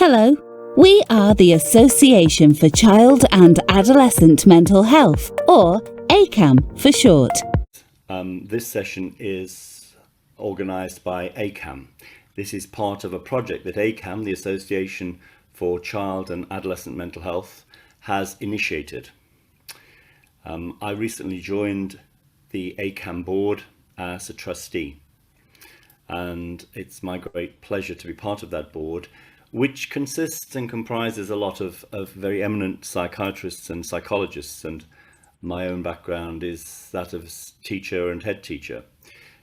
Hello, we are the Association for Child and Adolescent Mental Health, or ACAMH for short. This session is organised by ACAMH. This is part of a project that ACAMH, the Association for Child and Adolescent Mental Health, has initiated. I recently joined the ACAMH board as a trustee, and it's my great pleasure to be part of that board, which consists and comprises a lot of very eminent psychiatrists and psychologists, and my own background is that of teacher and head teacher.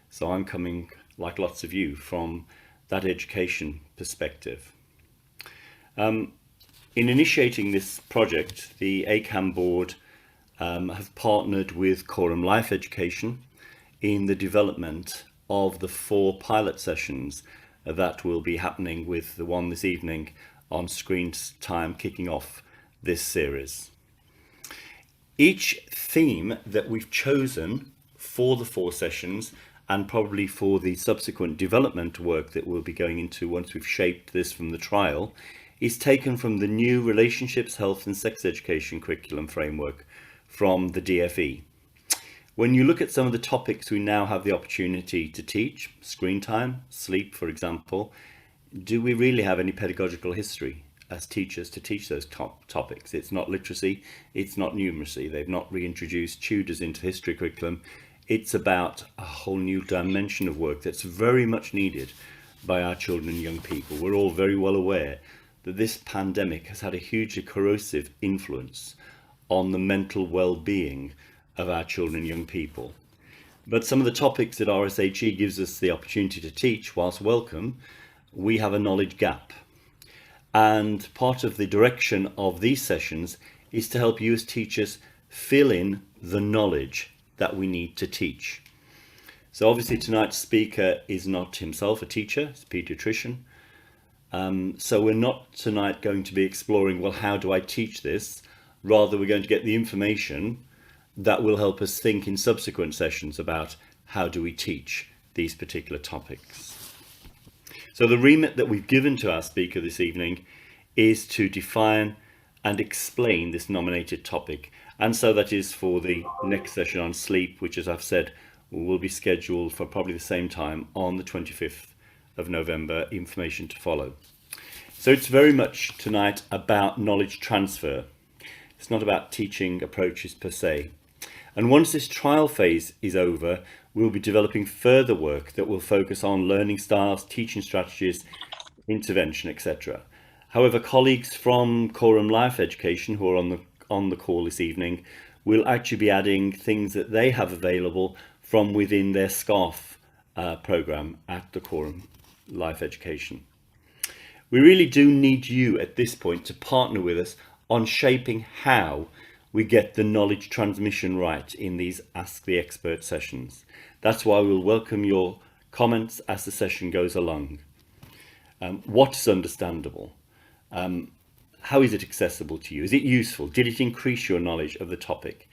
So I'm coming, like lots of you, from that education perspective. In initiating this project, the ACAMH board have partnered with Coram Life Education in the development of the 4 pilot sessions that will be happening, with the one this evening on screen time kicking off this series. Each theme that we've chosen for the 4 sessions, and probably for the subsequent development work that we'll be going into once we've shaped this from the trial, is taken from the new Relationships, Health and Sex Education curriculum framework from the DFE. When you look at some of the topics we now have the opportunity to teach, screen time, sleep, for example, do we really have any pedagogical history as teachers to teach those topics? It's not literacy, it's not numeracy. They've not reintroduced tutors into history curriculum. It's about a whole new dimension of work that's very much needed by our children and young people. We're all very well aware that this pandemic has had a hugely corrosive influence on the mental well-being of our children and young people. But some of the topics that RSHE gives us the opportunity to teach, whilst welcome, we have a knowledge gap. And part of the direction of these sessions is to help you as teachers fill in the knowledge that we need to teach. So obviously tonight's speaker is not himself a teacher, he's a paediatrician. So we're not tonight going to be exploring, well, how do I teach this? Rather, we're going to get the information that will help us think in subsequent sessions about how do we teach these particular topics. So the remit that we've given to our speaker this evening is to define and explain this nominated topic. And so that is for the next session on sleep, which, as I've said, will be scheduled for probably the same time on the 25th of November, information to follow. So it's very much tonight about knowledge transfer. It's not about teaching approaches per se. And once this trial phase is over, we'll be developing further work that will focus on learning styles, teaching strategies, intervention, etc. However, colleagues from Coram Life Education who are on the call this evening will actually be adding things that they have available from within their SCARF program at the Coram Life Education. We really do need you at this point to partner with us on shaping how we get the knowledge transmission right in these Ask the Expert sessions. That's why we'll welcome your comments as the session goes along. What's understandable? How is it accessible to you? Is it useful? Did it increase your knowledge of the topic?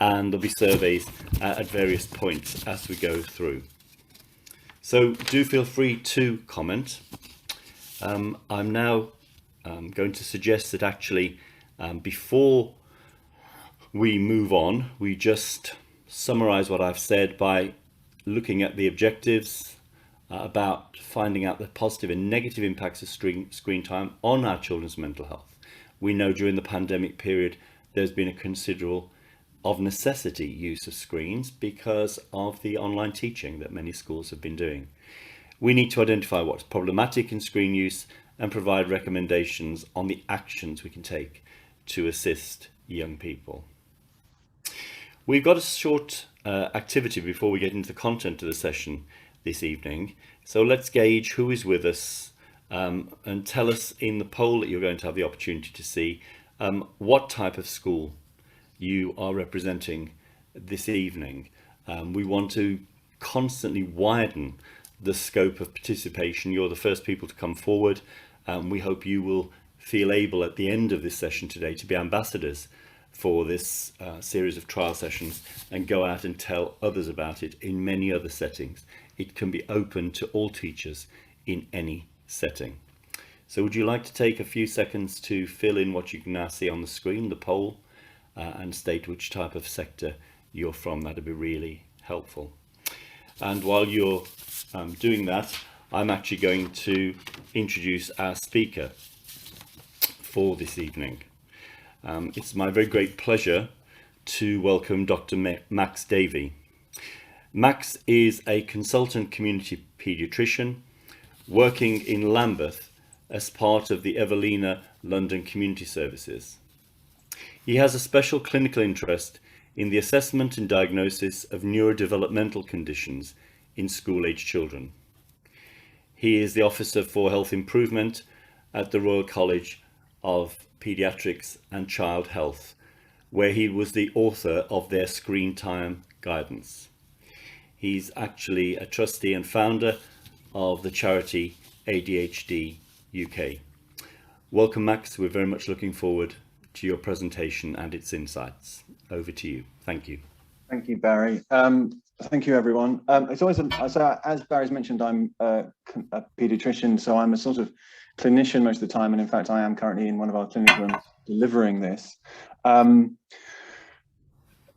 And there'll be surveys at various points as we go through. So do feel free to comment. I'm now going to suggest that actually before we move on, we just summarize what I've said by looking at the objectives about finding out the positive and negative impacts of screen time on our children's mental health. We know during the pandemic period there's been a considerable of necessity use of screens because of the online teaching that many schools have been doing. We need to identify what's problematic in screen use and provide recommendations on the actions we can take to assist young people. We've got a short activity before we get into the content of the session this evening. So let's gauge who is with us and tell us in the poll that you're going to have the opportunity to see what type of school you are representing this evening. We want to constantly widen the scope of participation. You're the first people to come forward. We hope you will feel able at the end of this session today to be ambassadors for this series of trial sessions and go out and tell others about it in many other settings. It can be open to all teachers in any setting. So would you like to take a few seconds to fill in what you can now see on the screen, the poll, and state which type of sector you're from? That'd be really helpful. And while you're doing that, I'm actually going to introduce our speaker for this evening. It's my very great pleasure to welcome Dr. Max Davie. Max is a consultant community paediatrician working in Lambeth as part of the Evelina London Community Services. He has a special clinical interest in the assessment and diagnosis of neurodevelopmental conditions in school-aged children. He is the Officer for Health Improvement at the Royal College of Paediatrics and Child Health, where he was the author of their screen time guidance. He's actually a trustee and founder of the charity ADHD UK. Welcome, Max. We're very much looking forward to your presentation and its insights. Over to you. Thank you. Thank you, Barry. Thank you, everyone. It's always, so as Barry's mentioned, I'm a paediatrician, so I'm a sort of clinician most of the time, and in fact, I am currently in one of our clinic rooms delivering this.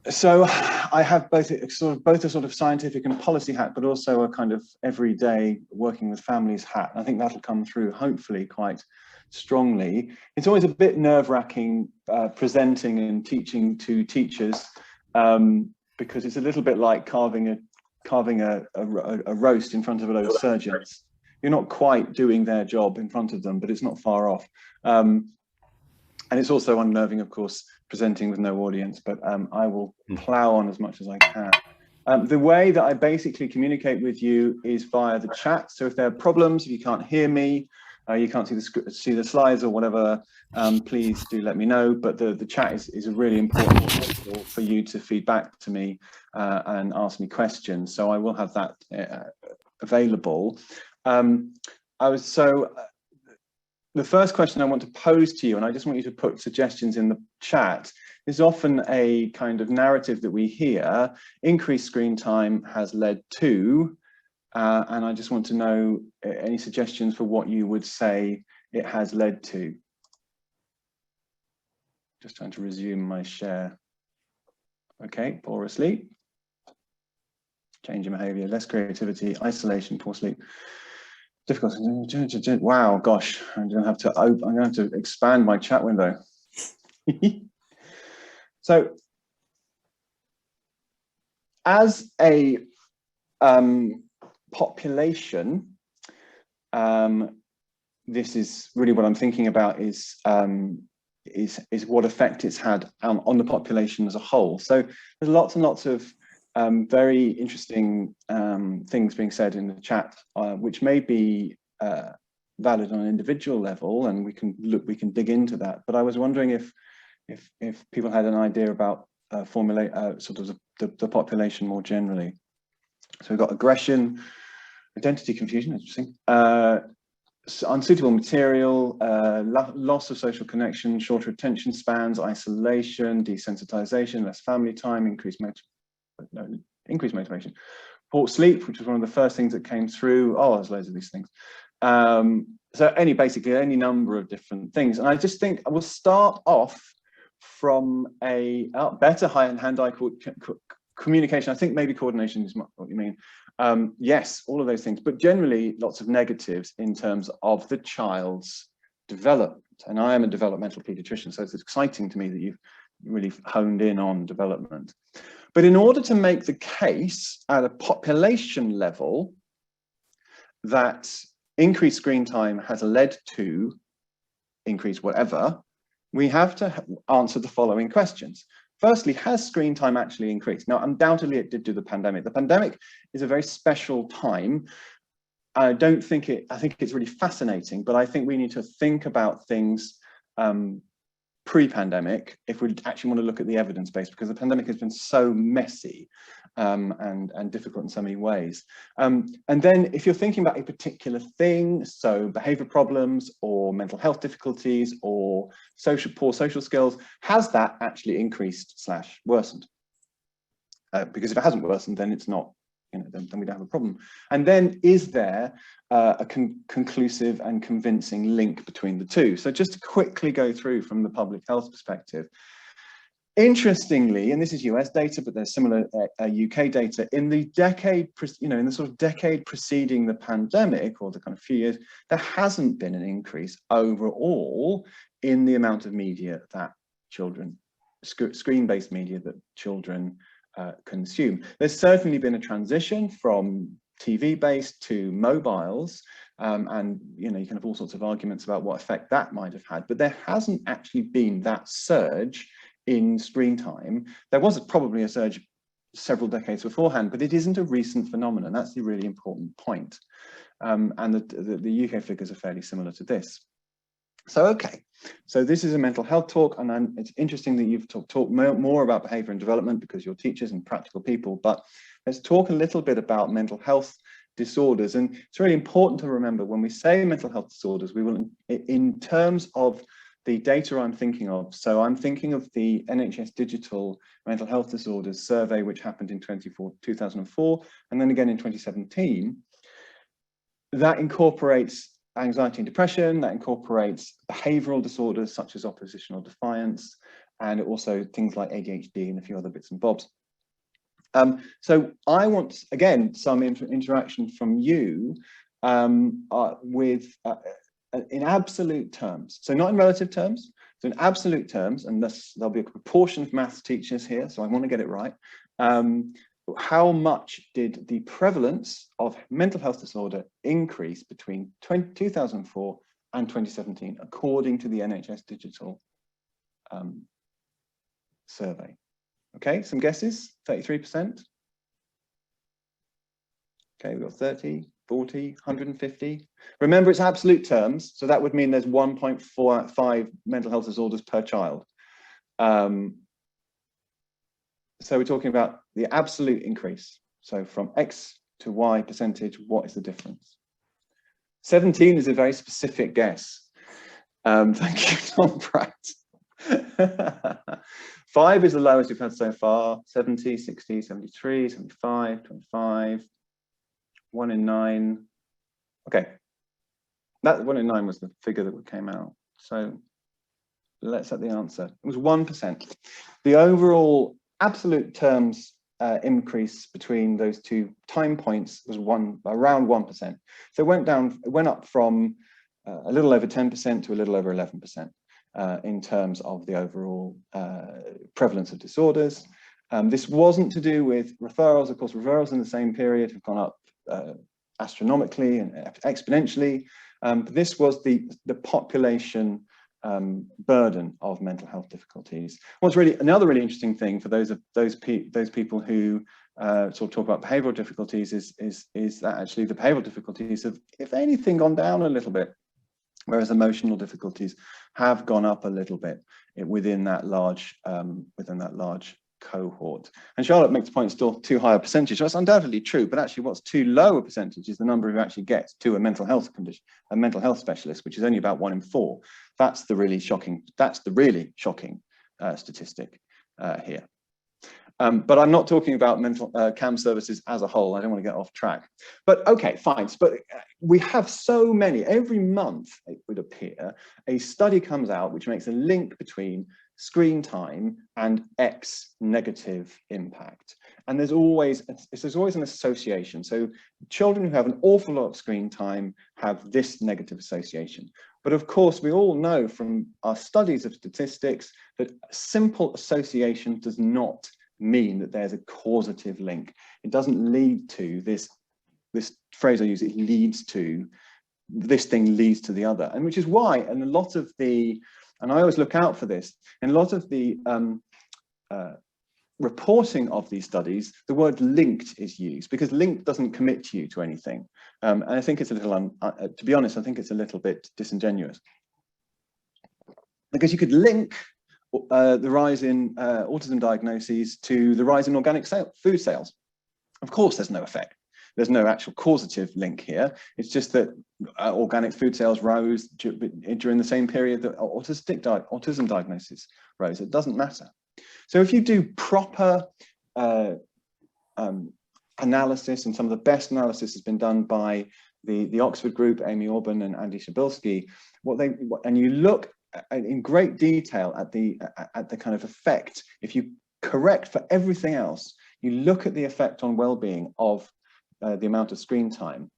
So I have both a sort of scientific and policy hat, but also a kind of everyday working with families hat. I think that'll come through hopefully quite strongly. It's always a bit nerve-wracking presenting and teaching to teachers, because it's a little bit like carving a roast in front of a load of surgeons. You're not quite doing their job in front of them, but it's not far off. And it's also unnerving, of course, presenting with no audience, but I will plow on as much as I can. The way that I basically communicate with you is via the chat. So if there are problems, if you can't hear me, you can't see the slides or whatever, please do let me know. But the chat is a really important tool for you to feed back to me and ask me questions. So I will have that available. The first question I want to pose to you, and I just want you to put suggestions in the chat, is often a kind of narrative that we hear. Increased screen time has led to, and I just want to know any suggestions for what you would say it has led to. Just trying to resume my share. Okay, poor sleep, change in behavior, less creativity, isolation, poor sleep. Difficult. Wow, gosh, I'm going to have to expand my chat window. So, as a population, this is really what I'm thinking about is what effect it's had on the population as a whole. So there's lots and lots of very interesting things being said in the chat, which may be valid on an individual level, and we can dig into that. But I was wondering if people had an idea about sort of the population more generally. So we've got aggression, identity confusion, interesting, unsuitable material, loss of social connection, shorter attention spans, isolation, desensitization, less family time, increased motivation, poor sleep, which was one of the first things that came through. Oh, there's loads of these things. So basically any number of different things. And I just think I will start off from a better hand-eye communication. I think maybe coordination is what you mean. Yes, all of those things, but generally lots of negatives in terms of the child's development. And I am a developmental paediatrician, so it's exciting to me that you've really honed in on development. But in order to make the case at a population level that increased screen time has led to increased whatever, we have to answer the following questions. Firstly, has screen time actually increased? Now, undoubtedly it did do the pandemic. The pandemic is a very special time. I think it's really fascinating, but I think we need to think about things pre-pandemic if we actually want to look at the evidence base, because the pandemic has been so messy and difficult in so many ways. And then if you're thinking about a particular thing, so behavior problems or mental health difficulties or poor social skills, has that actually increased / worsened? Because if it hasn't worsened, then it's not then we don't have a problem. And then is there a conclusive and convincing link between the two? So just to quickly go through from the public health perspective, interestingly, and this is US data, but there's similar UK data, in the decade, in the sort of decade preceding the pandemic, or the kind of few years, there hasn't been an increase overall in the amount of media that children, screen-based media that children consume. There's certainly been a transition from TV-based to mobiles, and you can have all sorts of arguments about what effect that might have had, but there hasn't actually been that surge in screen time. There was probably a surge several decades beforehand, but it isn't a recent phenomenon. That's the really important point. And the UK figures are fairly similar to this. So, okay, so this is a mental health talk, and it's interesting that you've talked more about behaviour and development because you're teachers and practical people, but let's talk a little bit about mental health disorders. And it's really important to remember when we say mental health disorders, we will, in terms of the data I'm thinking of, so I'm thinking of the NHS Digital Mental Health Disorders Survey, which happened in 2004, and then again in 2017, that incorporates anxiety and depression, that incorporates behavioural disorders such as oppositional defiance, and also things like ADHD and a few other bits and bobs. So I want, again, some interaction from you in absolute terms, so not in relative terms, so in absolute terms, and there'll be a proportion of maths teachers here, so I want to get it right. How much did the prevalence of mental health disorder increase between 2004 and 2017, according to the NHS Digital survey? Okay, some guesses, 33%. Okay, we've got 30, 40, 150. Remember, it's absolute terms, so that would mean there's 1.45 mental health disorders per child. So we're talking about the absolute increase. So from X to Y percentage, what is the difference? 17 is a very specific guess. Thank you, Tom Pratt. 5 is the lowest we've had so far. 70, 60, 73, 75, 25, 1 in 9. Okay, that 1 in 9 was the figure that came out. So let's set the answer. It was 1%. The overall absolute terms increase between those two time points was around 1%. So it went up from a little over 10% to a little over 11% in terms of the overall prevalence of disorders. This wasn't to do with referrals. Of course, referrals in the same period have gone up astronomically and exponentially. This was the population burden of mental health difficulties. What's really another really interesting thing for those people who sort of talk about behavioural difficulties is that actually the behavioural difficulties have, if anything, gone down a little bit, whereas emotional difficulties have gone up a little bit within that large cohort. And Charlotte makes the point still too high a percentage. That's undoubtedly true, but actually what's too low a percentage is the number who actually gets to a mental health condition, a mental health specialist, which is only about 1 in 4. That's the really shocking statistic here. But I'm not talking about mental CAM services as a whole. I don't want to get off track. But okay, fine. But we have so many. Every month, it would appear, a study comes out which makes a link between screen time and X negative impact. And there's always an association. So children who have an awful lot of screen time have this negative association. But of course, we all know from our studies of statistics that simple association does not mean that there's a causative link. It doesn't lead to this phrase I use, it leads to, this thing leads to the other. And which is why, and a lot of the, and I always look out for this, in a lot of the reporting of these studies, the word linked is used because linked doesn't commit you to anything. And I think it's a little, to be honest, I think it's a little bit disingenuous. Because you could link the rise in autism diagnoses to the rise in organic food sales. Of course, there's no effect. There's no actual causative link here. It's just that organic food sales rose during the same period that autism diagnosis rose. It doesn't matter. So if you do proper analysis, and some of the best analysis has been done by the Oxford group, Amy Orban and Andy Shabilsky. And you look in great detail at the kind of effect. If you correct for everything else, you look at the effect on well-being of the amount of screen time.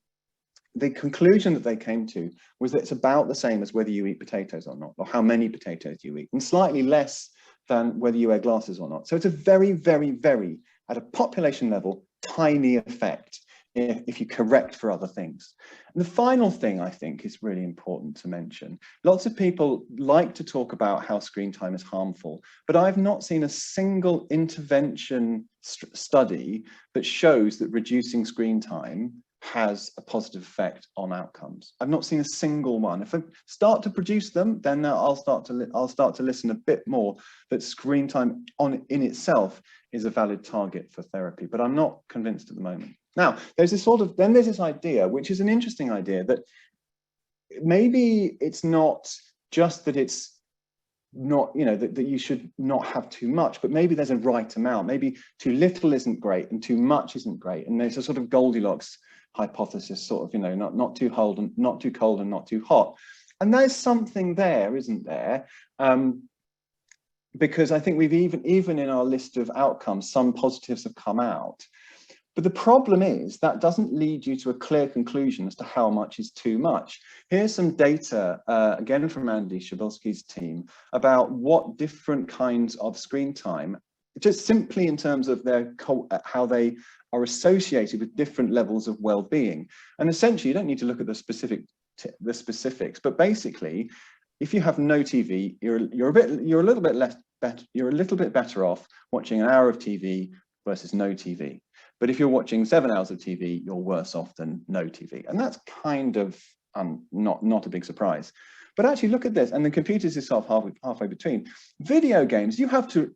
The conclusion that they came to was that it's about the same as whether you eat potatoes or not, or how many potatoes you eat, and slightly less than whether you wear glasses or not. So it's a very, very, very, at a population level, tiny effect if you correct for other things. And the final thing I think is really important to mention. Lots of people like to talk about how screen time is harmful, but I've not seen a single intervention study that shows that reducing screen time has a positive effect on outcomes. I've not seen a single one. If I start to produce them, then I'll start to listen a bit more that screen time in itself is a valid target for therapy, but I'm not convinced at the moment. Now, there's this idea, which is an interesting idea, that maybe it's not just that it's not, that you should not have too much, but maybe there's a right amount. Maybe too little isn't great and too much isn't great. And there's a sort of Goldilocks hypothesis, sort of, not too cold and not too hot. And there's something there, isn't there? Because I think we've even in our list of outcomes, some positives have come out. But the problem is that doesn't lead you to a clear conclusion as to how much is too much. Here's some data, again from Andy Shabilsky's team, about what different kinds of screen time, just simply in terms of how they are associated with different levels of well-being. And essentially, you don't need to look at the specifics, but basically, if you have no TV, you're a little bit better off watching an hour of TV versus no TV. But if you're watching 7 hours of TV, you're worse off than no TV. And that's kind of not a big surprise. But actually look at this, and the computers yourself halfway between. Video games, you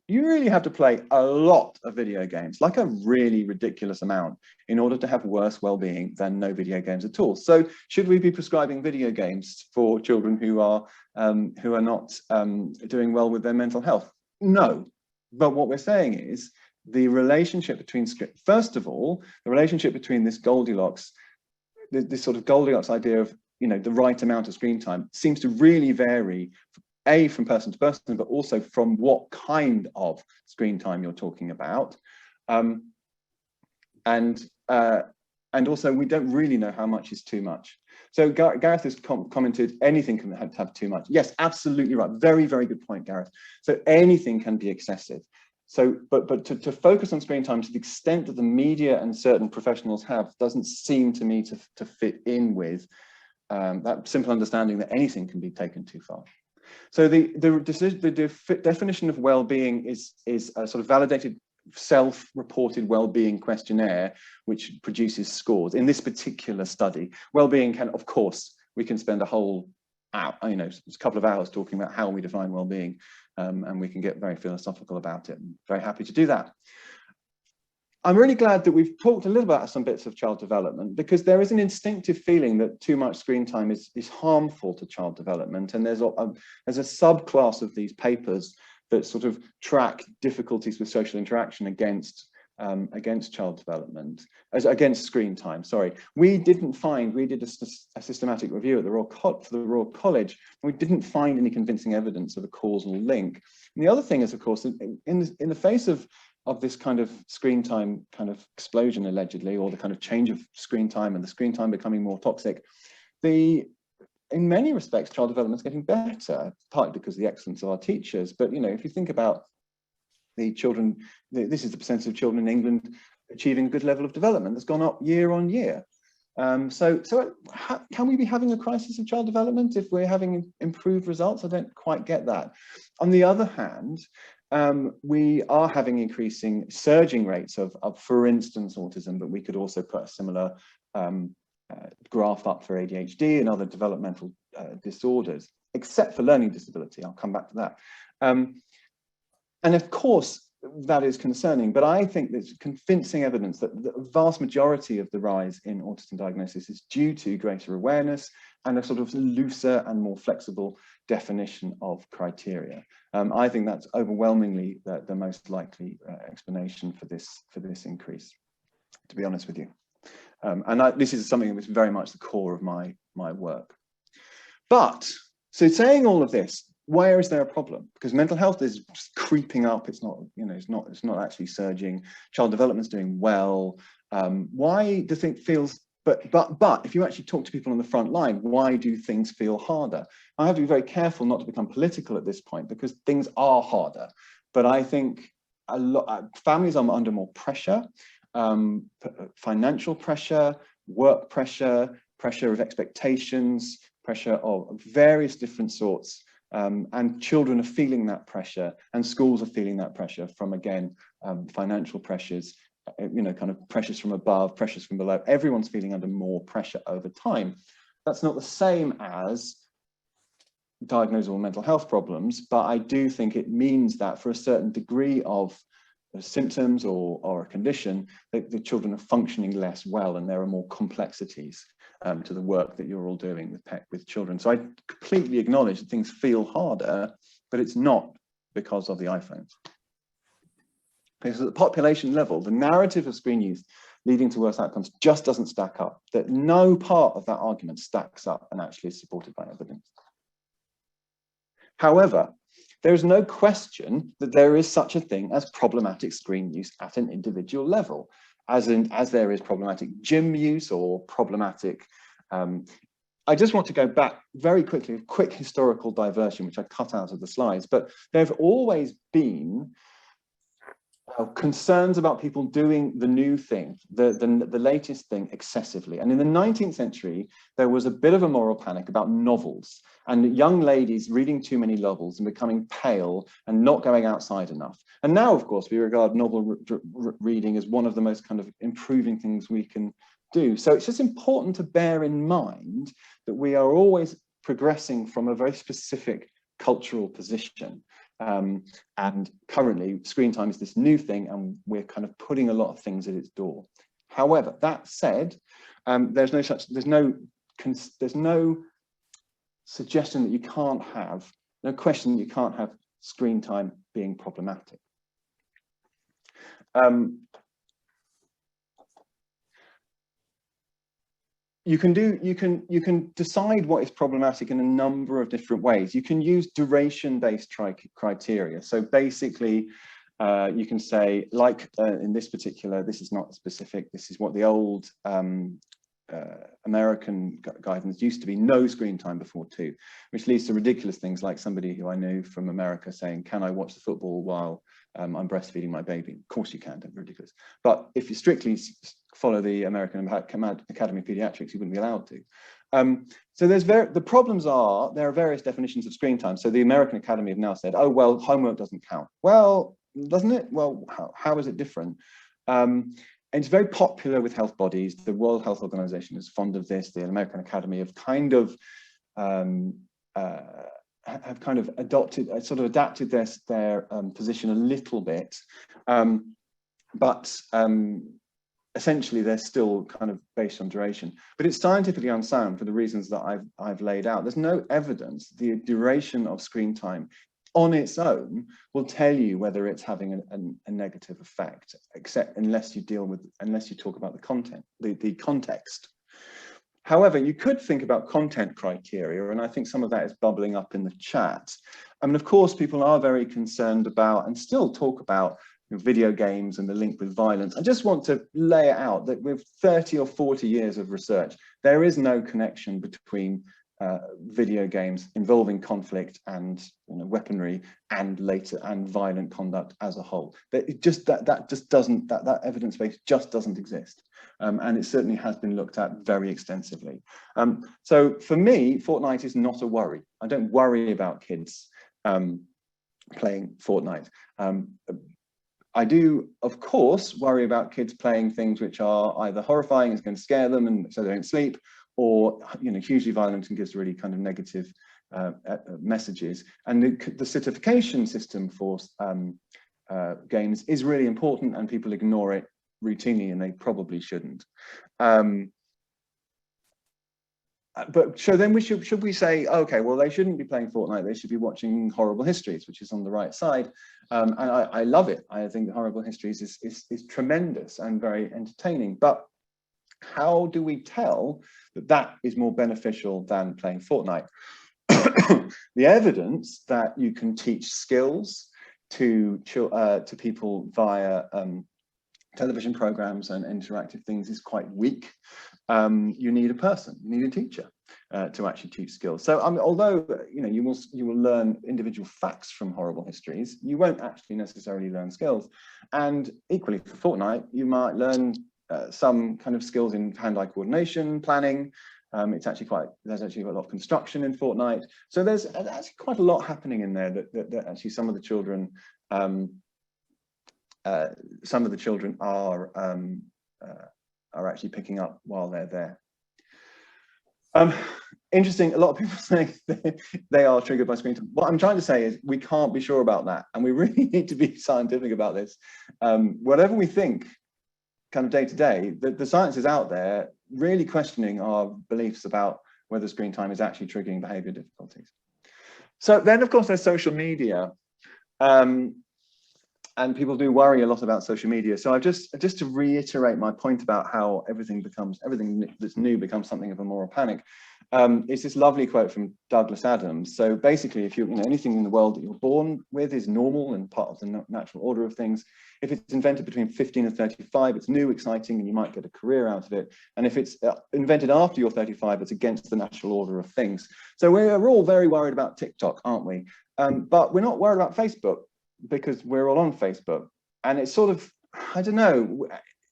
really have to play a lot of video games, like a really ridiculous amount, in order to have worse well-being than no video games at all. So should we be prescribing video games for children who are not doing well with their mental health? No. But what we're saying is, the relationship between, first of all, the relationship between this Goldilocks, this sort of Goldilocks idea of, the right amount of screen time seems to really vary, from person to person, but also from what kind of screen time you're talking about. And also, we don't really know how much is too much. So Gareth has commented, anything can have too much. Yes, absolutely right. Very, very good point, Gareth. So anything can be excessive. So, but to focus on screen time to the extent that the media and certain professionals have doesn't seem to me to fit in with that simple understanding that anything can be taken too far. So the definition of well-being is a sort of validated self-reported well-being questionnaire which produces scores. In this particular study, well-being can, of course, we can spend a whole hour, a couple of hours talking about how we define well-being. And we can get very philosophical about it. I'm very happy to do that. I'm really glad that we've talked a little about some bits of child development, because there is an instinctive feeling that too much screen time is harmful to child development. And there's a subclass of these papers that sort of track difficulties with social interaction against child development, against screen time, sorry. We did a systematic review at the Royal College, and we didn't find any convincing evidence of a causal link. And the other thing is, of course, in the face of this kind of screen time kind of explosion, allegedly, or the kind of change of screen time and the screen time becoming more toxic, in many respects, child development is getting better, partly because of the excellence of our teachers. But, if you think about the children, this is the percentage of children in England achieving a good level of development that's gone up year on year. So can we be having a crisis of child development if we're having improved results? I don't quite get that. On the other hand, we are having surging rates of, for instance, autism, but we could also put a similar graph up for ADHD and other developmental disorders, except for learning disability. I'll come back to that. And of course, that is concerning, but I think there's convincing evidence that the vast majority of the rise in autism diagnosis is due to greater awareness and a sort of looser and more flexible definition of criteria. I think that's overwhelmingly the most likely explanation for this increase. to be honest with you. This is something that was very much the core of my work. But, so saying all of this, where is there a problem? Because mental health is just creeping up. It's not, you know, it's not actually surging. Child development's doing well. Why do things feels? But if you actually talk to people on the front line, why do things feel harder? I have to be very careful not to become political at this point, because things are harder. But I think a lot families are under more pressure, financial pressure, work pressure, pressure of expectations, pressure of various different sorts. And children are feeling that pressure, and schools are feeling that pressure from, again, financial pressures, you know, kind of pressures from above, pressures from below. Everyone's feeling under more pressure over time. That's not the same as diagnosable mental health problems, but I do think it means that for a certain degree of symptoms or a condition, the children are functioning less well, and there are more complexities to the work that you're all doing with children. So I completely acknowledge that things feel harder, but it's not because of the iPhones. Because at the population level, the narrative of screen use leading to worse outcomes just doesn't stack up. That no part of that argument stacks up and actually is supported by evidence. However, there is no question that there is such a thing as problematic screen use at an individual level, as there is problematic gym use or problematic. I just want to go back very quickly, a quick historical diversion, which I cut out of the slides, but there have always been concerns about people doing the new thing, the latest thing excessively. And in the 19th century, there was a bit of a moral panic about novels and young ladies reading too many novels and becoming pale and not going outside enough. And now, of course, we regard novel reading as one of the most kind of improving things we can do. So it's just important to bear in mind that we are always progressing from a very specific cultural position. And currently screen time is this new thing, and we're kind of putting a lot of things at its door. However, that said, there's no suggestion that you can't have, no question that you can't have screen time being problematic. You can decide what is problematic in a number of different ways. You can use duration-based criteria. So basically, you can say, like in this particular, this is not specific, this is what the old American guidance used to be: no screen time before 2, which leads to ridiculous things like somebody who I knew from America saying, can I watch the football while I'm breastfeeding my baby? Of course you can, don't be ridiculous. But if you strictly follow the American Academy of Pediatrics, you wouldn't be allowed to. So the problems are, there are various definitions of screen time. So the American Academy have now said, oh, well, homework doesn't count. Well, doesn't it? Well, how is it different? And it's very popular with health bodies. The World Health Organization is fond of this. The American Academy have kind of adapted their position a little bit, but essentially they're still kind of based on duration. But it's scientifically unsound for the reasons that I've laid out. There's no evidence the duration of screen time on its own will tell you whether it's having a negative effect, except unless you talk about the content, the context. However, you could think about content criteria, and I think some of that is bubbling up in the chat. I mean, of course, people are very concerned about and still talk about video games and the link with violence. I just want to lay it out that with 30 or 40 years of research, there is no connection between video games involving conflict and weaponry and violent conduct as a whole. That evidence base just doesn't exist, and it certainly has been looked at very extensively. So for me, Fortnite is not a worry. I don't worry about kids playing Fortnite. I do, of course, worry about kids playing things which are either horrifying, it's going to scare them and so they don't sleep, or hugely violent and gives really kind of negative messages. And the certification system for games is really important, and people ignore it routinely, and they probably shouldn't. but so then should we say, okay, well, they shouldn't be playing Fortnite, they should be watching Horrible Histories, which is on the right side. And I love it. I think Horrible Histories is tremendous and very entertaining. But how do we tell that that is more beneficial than playing Fortnite? The evidence that you can teach skills to people via television programs and interactive things is quite weak. You need a person, you need a teacher to actually teach skills. So although you will learn individual facts from Horrible Histories, you won't actually necessarily learn skills. And equally for Fortnite, you might learn some kind of skills in hand-eye coordination, planning. There's actually quite a lot of construction in Fortnite. So there's actually quite a lot happening in there that actually some of the children are actually picking up while they're there. Interesting, a lot of people say they are triggered by screen time. What I'm trying to say is we can't be sure about that, and we really need to be scientific about this. Whatever we think kind of day to day, the science is out there really questioning our beliefs about whether screen time is actually triggering behavior difficulties. So then, of course, there's social media. And people do worry a lot about social media. So just to reiterate my point about how everything that's new becomes something of a moral panic. It's this lovely quote from Douglas Adams. So basically, if anything in the world that you're born with is normal and part of the natural order of things. If it's invented between 15 and 35, it's new, exciting, and you might get a career out of it. And if it's invented after you're 35, it's against the natural order of things. So we're all very worried about TikTok, aren't we? But we're not worried about Facebook, because we're all on Facebook. And it's sort of, I don't know,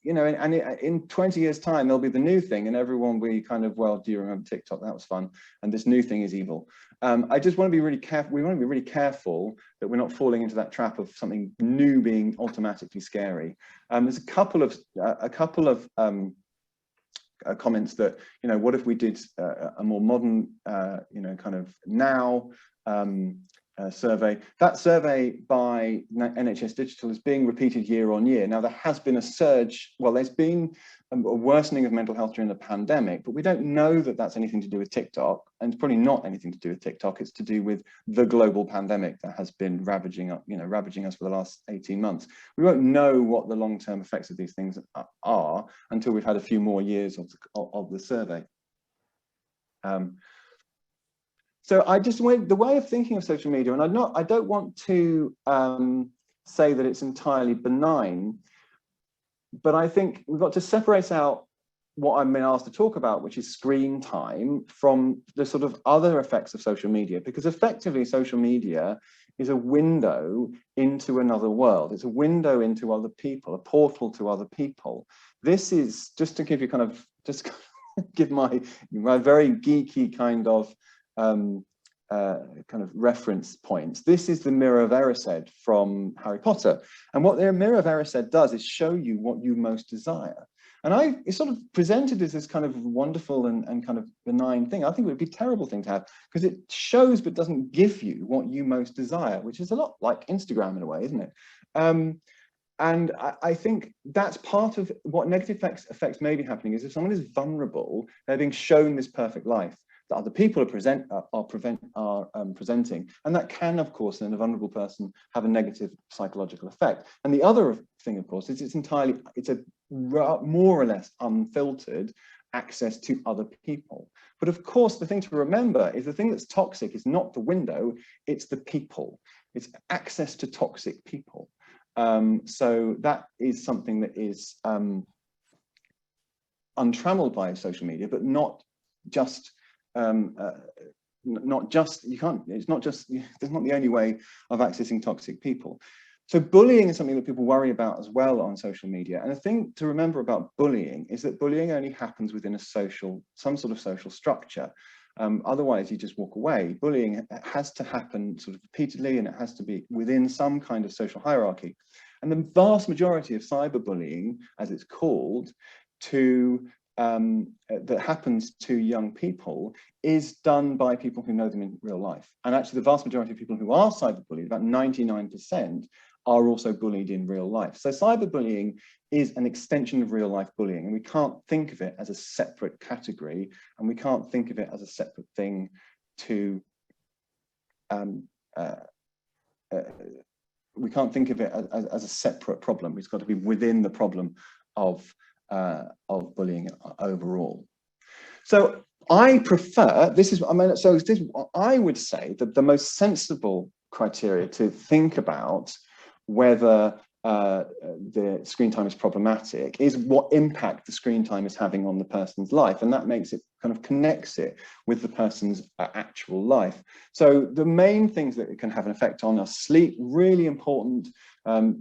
and in 20 years time, there'll be the new thing and everyone will be kind of, well, do you remember TikTok? That was fun. And this new thing is evil. I just want to be really careful. We want to be really careful that we're not falling into that trap of something new being automatically scary. There's a couple of comments that, what if we did a more modern, kind of now, survey. That survey by NHS Digital is being repeated year on year. Now, there has been a surge. Well, there's been a worsening of mental health during the pandemic, but we don't know that that's anything to do with TikTok, and it's probably not anything to do with TikTok. It's to do with the global pandemic that has been ravaging us for the last 18 months. We won't know what the long-term effects of these things are until we've had a few more years of the survey. So the way of thinking of social media, and I don't want to say that it's entirely benign, but I think we've got to separate out what I'm being asked to talk about, which is screen time, from the sort of other effects of social media, because effectively social media is a window into another world. It's a window into other people, a portal to other people. This is just to give you give my very geeky kind of reference points. This is the Mirror of Erised from Harry Potter, and what the Mirror of Erised does is show you what you most desire. And it's sort of presented as this kind of wonderful and kind of benign thing. I think it would be a terrible thing to have, because it shows but doesn't give you what you most desire, which is a lot like Instagram in a way, isn't it? And I think that's part of what negative effects may be happening, is if someone is vulnerable, they're being shown this perfect life that other people are presenting, and that can, of course, in a vulnerable person, have a negative psychological effect. And the other thing, of course, is it's a more or less unfiltered access to other people. But of course, the thing to remember is the thing that's toxic is not the window, it's the people. It's access to toxic people. So that is something that is untrammeled by social media, but that's not the only way of accessing toxic people. So bullying is something that people worry about as well on social media. And the thing to remember about bullying is that bullying only happens within some sort of social structure. Otherwise, you just walk away. Bullying has to happen sort of repeatedly, and it has to be within some kind of social hierarchy. And the vast majority of cyberbullying, as it's called, that happens to young people is done by people who know them in real life. And actually, the vast majority of people who are cyberbullied, about 99%, are also bullied in real life. So cyberbullying is an extension of real life bullying, and we can't think of it as a separate category, and we can't think of it as a separate thing to we can't think of it as a separate problem. It's got to be within the problem of bullying overall. So I prefer, I would say that the most sensible criteria to think about whether the screen time is problematic is what impact the screen time is having on the person's life, and that makes it kind of connects it with the person's actual life. So the main things that it can have an effect on are sleep, really important.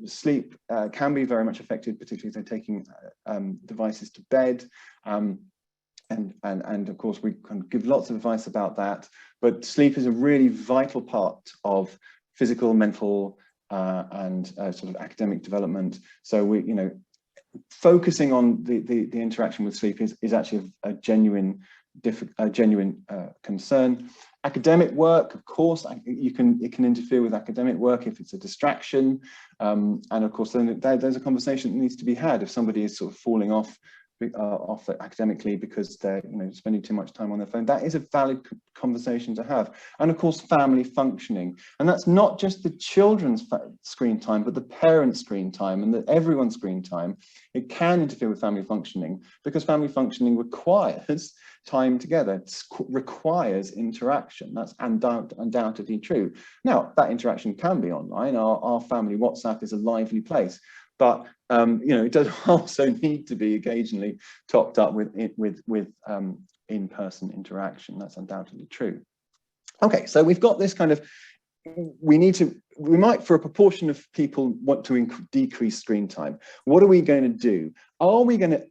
Sleep can be very much affected, particularly if they're taking devices to bed. And of course, we can give lots of advice about that, but sleep is a really vital part of physical, mental, and sort of academic development. So we, focusing on the interaction with sleep is actually a genuine concern. Academic work, of course, it can interfere with academic work if it's a distraction, and of course, then there's a conversation that needs to be had if somebody is sort of falling off academically because they're spending too much time on their phone. That is a valid conversation to have. And of course, family functioning, and that's not just the children's screen time, but the parents' screen time and everyone's screen time. It can interfere with family functioning because family functioning requires time together. It requires interaction. That's undoubtedly true. Now, that interaction can be online. Our family WhatsApp is a lively place, but it does also need to be occasionally topped up with in-person interaction. That's undoubtedly true. Okay, so we've got this kind of, we might, for a proportion of people, want to decrease screen time. What are we going to do? Are we going to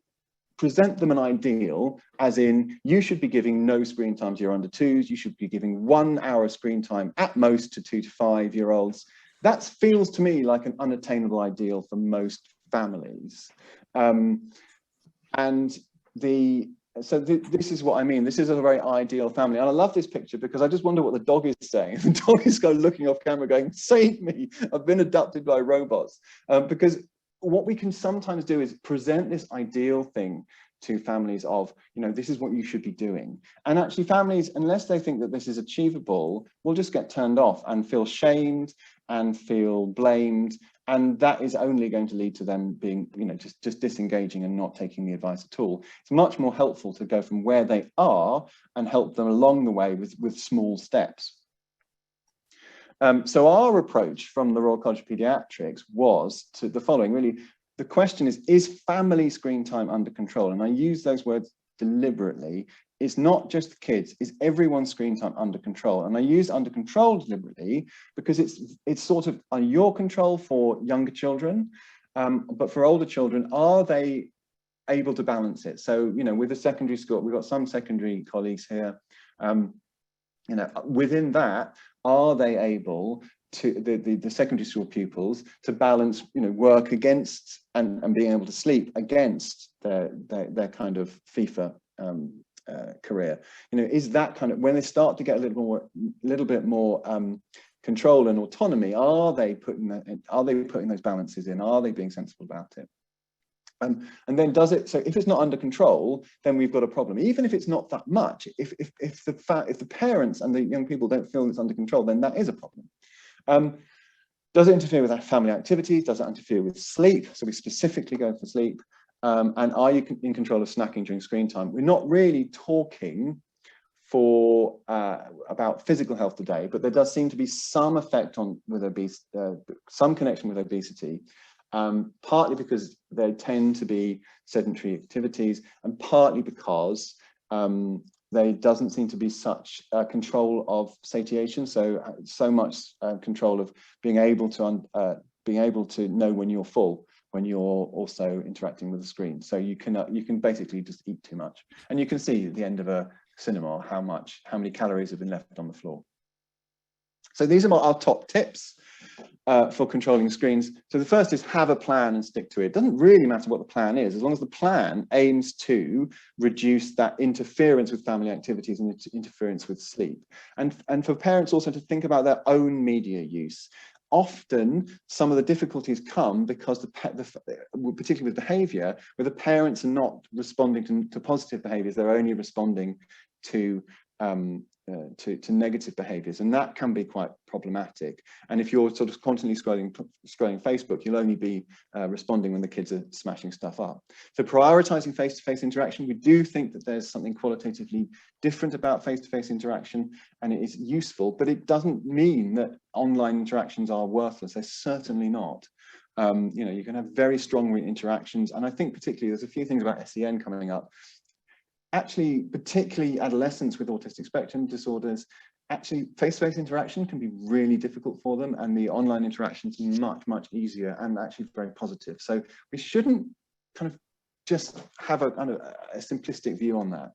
present them an ideal, as in, you should be giving no screen time to your under 2s, you should be giving 1 hour screen time at most to 2 to 5 year olds? That feels to me like an unattainable ideal for most families. So this is what I mean. This is a very ideal family. And I love this picture because I just wonder what the dog is saying. The dog is kind of looking off camera going, save me, I've been adopted by robots. Because what we can sometimes do is present this ideal thing to families of, this is what you should be doing. And actually families, unless they think that this is achievable, will just get turned off and feel shamed and feel blamed. And that is only going to lead to them being, just disengaging and not taking the advice at all. It's much more helpful to go from where they are and help them along the way with small steps. So our approach from the Royal College of Paediatrics was to the following, really. The question is family screen time under control? And I use those words deliberately. It's not just the kids, it's everyone's screen time under control. And I use under control deliberately because it's sort of under your control for younger children, but for older children, are they able to balance it? So, with the secondary school, we've got some secondary colleagues here, within that, are they able to, the secondary school pupils, to balance, work against and being able to sleep against their kind of FIFA career? Is that kind of, when they start to get a little bit more control and autonomy, are they putting those balances in? Are they being sensible about it? And then does it, so if it's not under control, then we've got a problem. Even if it's not that much, if the parents and the young people don't feel it's under control, then that is a problem. Does it interfere with our family activities? Does it interfere with sleep? So we specifically go for sleep. And are you in control of snacking during screen time? We're not really talking about physical health today, but there does seem to be some effect with obesity, some connection with obesity, partly because they tend to be sedentary activities, and partly because there doesn't seem to be such control of satiation, so much control of being able to know when you're full, when you're also interacting with the screen. So you can basically just eat too much, and you can see at the end of a cinema how many calories have been left on the floor. So these are our top tips for controlling screens. So the first is have a plan and stick to it. It doesn't really matter what the plan is, as long as the plan aims to reduce that interference with family activities and interference with sleep. And for parents also to think about their own media use. often some of the difficulties come because particularly with behavior, where the parents are not responding to positive behaviors, they're only responding to negative behaviors, and that can be quite problematic. And if you're sort of constantly scrolling Facebook, you'll only be responding when the kids are smashing stuff up. So prioritizing face-to-face interaction, we do think that there's something qualitatively different about face-to-face interaction, and it is useful, but it doesn't mean that online interactions are worthless. They're certainly not. You know, you can have very strong interactions, and I think particularly there's a few things about SEN coming up. Actually, particularly adolescents with autistic spectrum disorders, actually face-to-face interaction can be really difficult for them, and the online interactions much, much easier and actually very positive. So we shouldn't kind of just have a simplistic view on that.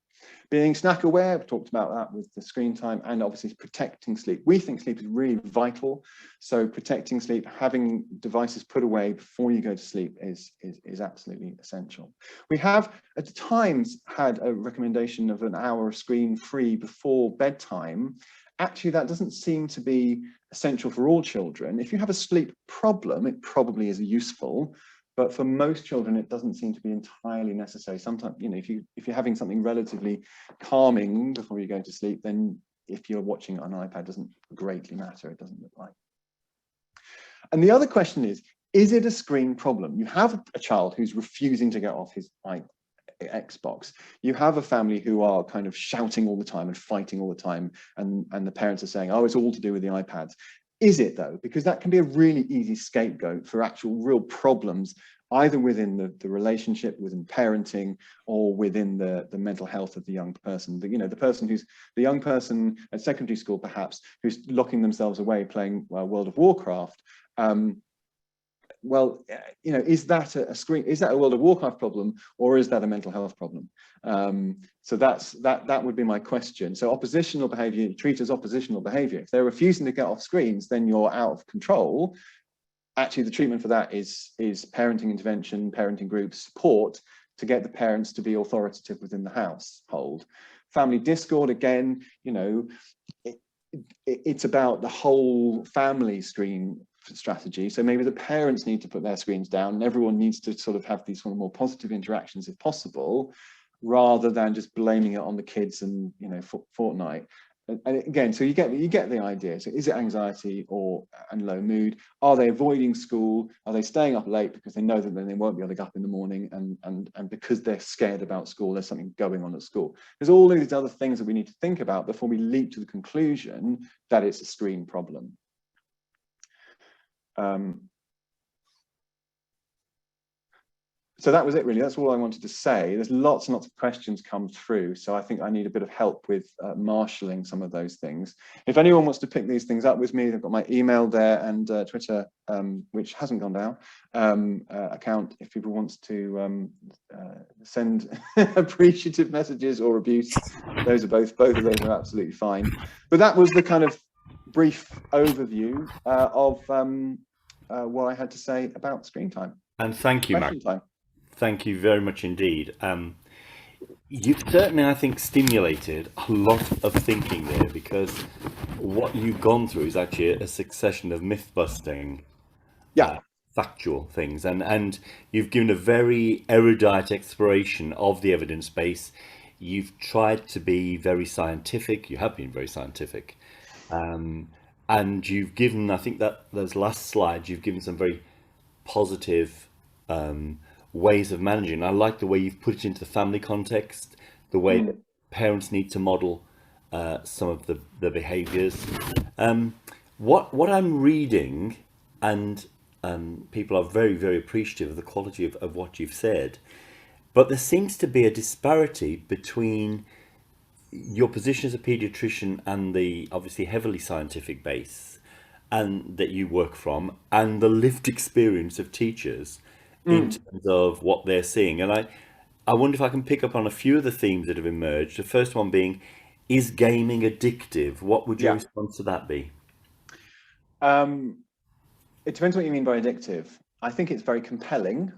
Being snack aware, we've talked about that with the screen time, and obviously protecting sleep. We think sleep is really vital. So protecting sleep, having devices put away before you go to sleep is absolutely essential. We have at times had a recommendation of an hour of screen free before bedtime. Actually, that doesn't seem to be essential for all children. If you have a sleep problem, it probably is useful. But for most children, it doesn't seem to be entirely necessary. Sometimes, you know, if you're having something relatively calming before you go to sleep, then if you're watching it on an iPad, it doesn't greatly matter. It doesn't look like. And the other question is it a screen problem? You have a child who's refusing to get off his Xbox. You have a family who are kind of shouting all the time and fighting all the time, and the parents are saying, oh, it's all to do with the iPads. Is it though? Because that can be a really easy scapegoat for actual real problems, either within the relationship, within parenting, or within the mental health of the young person. You know, the young person at secondary school, perhaps, who's locking themselves away playing World of Warcraft. Well, you know, is that a World of Warcraft problem, or is that a mental health problem? So that would be my question. So oppositional behavior, you treat as oppositional behavior. If they're refusing to get off screens, then you're out of control. Actually, the treatment for that is parenting intervention, parenting groups, support to get the parents to be authoritative within the household. Family discord, again, you know, it's about the whole family screen strategy. So maybe the parents need to put their screens down, and everyone needs to sort of have these sort of more positive interactions if possible, rather than just blaming it on the kids and, you know, Fortnite. And again, so you get the idea. So is it anxiety and low mood? Are they avoiding school? Are they staying up late because they know that then they won't be able to get up in the morning, and because they're scared about school, there's something going on at school? There's all these other things that we need to think about before we leap to the conclusion that it's a screen problem. So that was it, really. That's all I wanted to say. There's lots and lots of questions come through, so I think I need a bit of help with marshalling some of those things. If anyone wants to pick these things up with me, they've got my email there, and Twitter, which hasn't gone down, account, if people wants to send appreciative messages or abuse. Those are both of those are absolutely fine. But that was the kind of brief overview of what I had to say about screen time. And thank you, Mark. Thank you very much indeed. You've certainly, I think, stimulated a lot of thinking there, because what you've gone through is actually a succession of myth-busting, factual things, and you've given a very erudite exploration of the evidence base. You've tried to be very scientific. You have been very scientific. And you've given, I think that those last slides, you've given some very positive ways of managing. I like the way you've put it into the family context, the way that parents need to model some of the behaviors. What I'm reading, and people are very, very appreciative of the quality of what you've said, but there seems to be a disparity between your position as a pediatrician and the obviously heavily scientific base and that you work from, and the lived experience of teachers in terms of what they're seeing. And I wonder if I can pick up on a few of the themes that have emerged. The first one being, is gaming addictive? What would your response to that be? It depends what you mean by addictive. I think it's very compelling.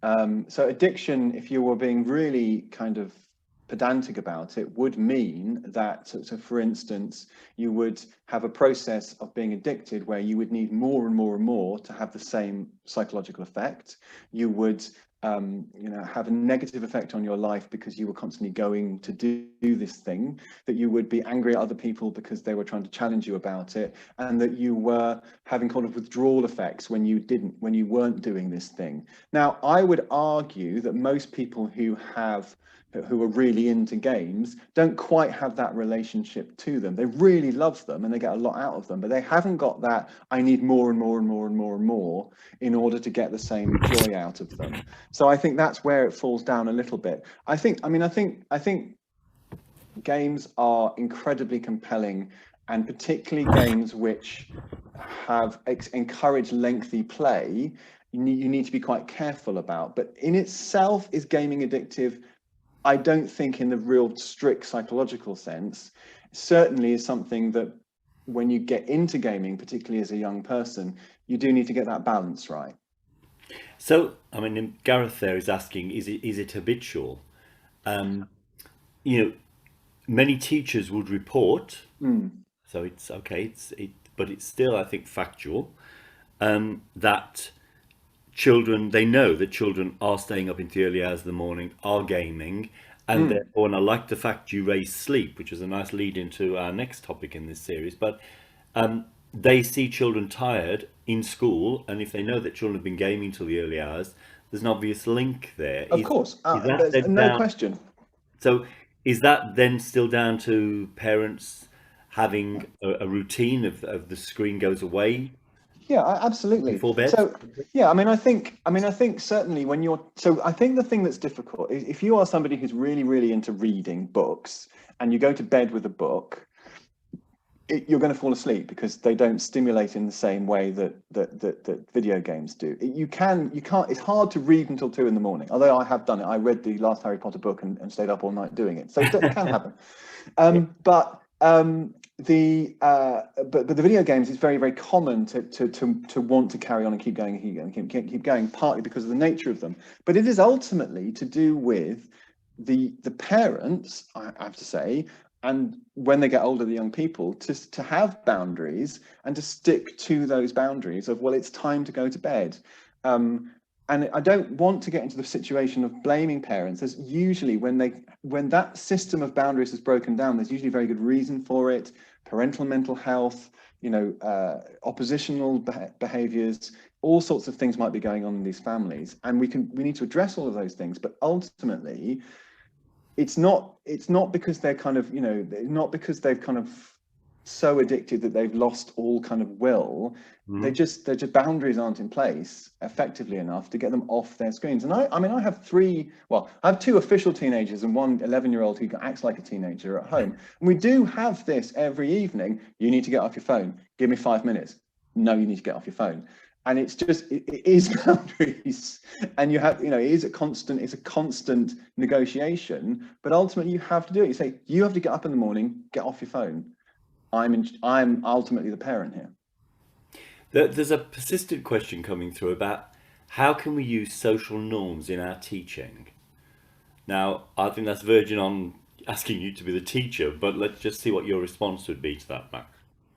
So addiction, if you were being really kind of pedantic about it, would mean that, so for instance, you would have a process of being addicted where you would need more and more and more to have the same psychological effect. You would have a negative effect on your life because you were constantly going to do this thing, that you would be angry at other people because they were trying to challenge you about it, and that you were having kind of withdrawal effects when you weren't doing this thing. Now, I would argue that most people who are really into games don't quite have that relationship to them. They really love them and they get a lot out of them, but they haven't got that I need more and more and more and more and more in order to get the same joy out of them. So I think that's where it falls down a little bit. I think games are incredibly compelling, and particularly games which have encouraged lengthy play, you need to be quite careful about. But in itself, is gaming addictive? I don't think in the real strict psychological sense. Certainly is something that when you get into gaming, particularly as a young person, you do need to get that balance right. So, I mean, Gareth there is asking, is it habitual? Many teachers would report, so it's okay, but it's still, I think, factual, that they know that children are staying up into the early hours of the morning, are gaming, and therefore, and I like the fact you raised sleep, which is a nice lead into our next topic in this series, but they see children tired in school, and if they know that children have been gaming till the early hours, there's an obvious link there. Of course, There's no question. So is that then still down to parents having a routine of the screen goes away? Yeah, absolutely. Before bed? So, yeah, I think certainly I think the thing that's difficult is if you are somebody who's really, really into reading books and you go to bed with a book, you're going to fall asleep because they don't stimulate in the same way that video games do. You can't, it's hard to read until 2 a.m, although I have done it. I read the last Harry Potter book and stayed up all night doing it. So it can happen. But the video games, it's very, very common to want to carry on and keep going, partly because of the nature of them. But it is ultimately to do with the parents, I have to say, and when they get older, the young people, to have boundaries and to stick to those boundaries of, well, it's time to go to bed. And I don't want to get into the situation of blaming parents. There's usually, when that system of boundaries is broken down, there's usually very good reason for it. Parental mental health, oppositional behaviors, all sorts of things might be going on in these families, and we need to address all of those things. But ultimately, it's not because they're not because they've kind of so addicted that they've lost all kind of will. They're just boundaries aren't in place effectively enough to get them off their screens. And I have two official teenagers and one 11-year-old who acts like a teenager at home. And we do have this every evening. You need to get off your phone. Give me 5 minutes. No, you need to get off your phone. And it's just, it is boundaries, and you have, it's a constant negotiation, but ultimately you have to do it. You say, you have to get up in the morning, get off your phone. I'm ultimately the parent here. There's a persistent question coming through about how can we use social norms in our teaching? Now, I think that's verging on asking you to be the teacher, but let's just see what your response would be to that, Max.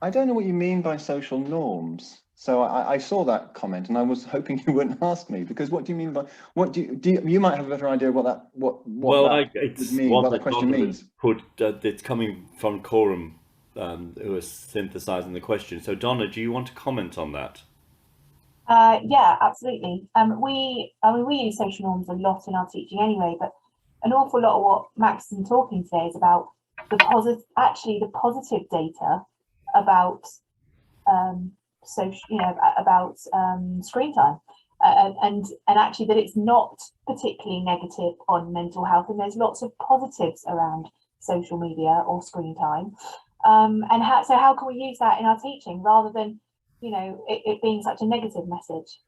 I don't know what you mean by social norms. So I saw that comment, and I was hoping you wouldn't ask me, because what do you mean by, what do you might have a better idea what that question means. It's coming from Coram, who is synthesizing the question. So Donna, do you want to comment on that? Yeah, absolutely. We use social norms a lot in our teaching anyway, but an awful lot of what Max has been talking today is about the positive data about screen time, and actually that it's not particularly negative on mental health, and there's lots of positives around social media or screen time, and how can we use that in our teaching rather than it being such a negative message?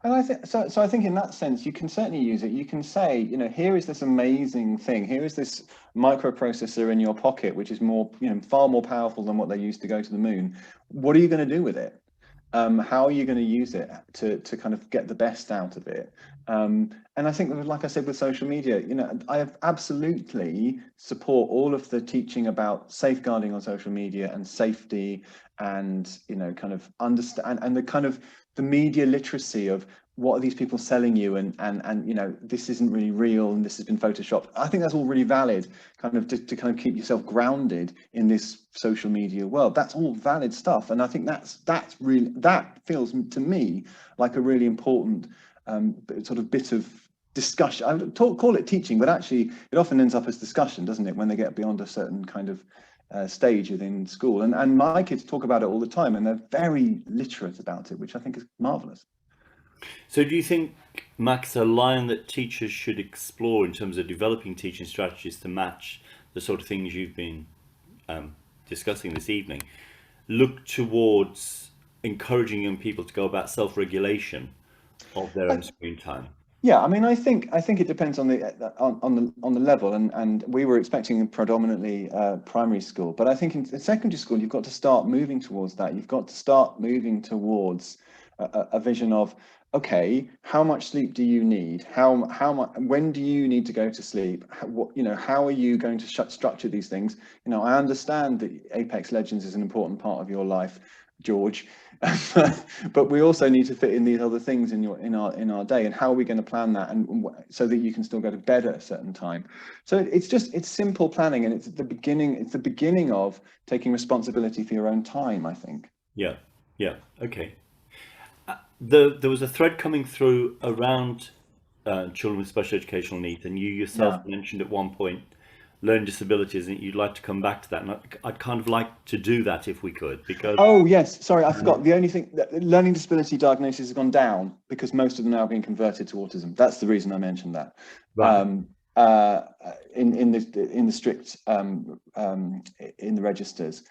And I think so. I think in that sense, you can certainly use it. You can say, here is this amazing thing. Here is this microprocessor in your pocket, which is far more powerful than what they used to go to the moon. What are you going to do with it? How are you going to use it to kind of get the best out of it? And I think, like I said, with social media, you know, I absolutely support all of the teaching about safeguarding on social media and safety, and, you know, kind of understand, and the kind of the media literacy of what are these people selling you, and you know, this isn't really real and this has been photoshopped. I think that's all really valid, kind of to kind of keep yourself grounded in this social media world. That's all valid stuff, and I think that's really, that feels to me like a really important sort of bit of discussion. I call it teaching, but actually it often ends up as discussion, doesn't it, when they get beyond a certain kind of stage within school. And my kids talk about it all the time, and they're very literate about it, which I think is marvelous. So do you think, Max, a line that teachers should explore in terms of developing teaching strategies to match the sort of things you've been discussing this evening, look towards encouraging young people to go about self-regulation of their own screen time? Yeah, I mean, I think it depends on the level, and we were expecting predominantly primary school, but I think in secondary school you've got to start moving towards that. You've got to start moving towards a vision of, okay, how much sleep do you need? How much? When do you need to go to sleep? What, you know, how are you going to structure these things? You know, I understand that Apex Legends is an important part of your life, George, but we also need to fit in these other things in our day, and how are we going to plan that, and so that you can still go to bed at a certain time. So it's simple planning, and it's the beginning of taking responsibility for your own time, I think. Yeah, okay. There was a thread coming through around children with special educational needs, and you yourself mentioned at one point learning disabilities, and you'd like to come back to that, and I'd kind of like to do that if we could, because... Oh yes, sorry, I forgot. The only thing, learning disability diagnosis has gone down because most of them now are being converted to autism. That's the reason I mentioned that. Right. In the strict in the registers.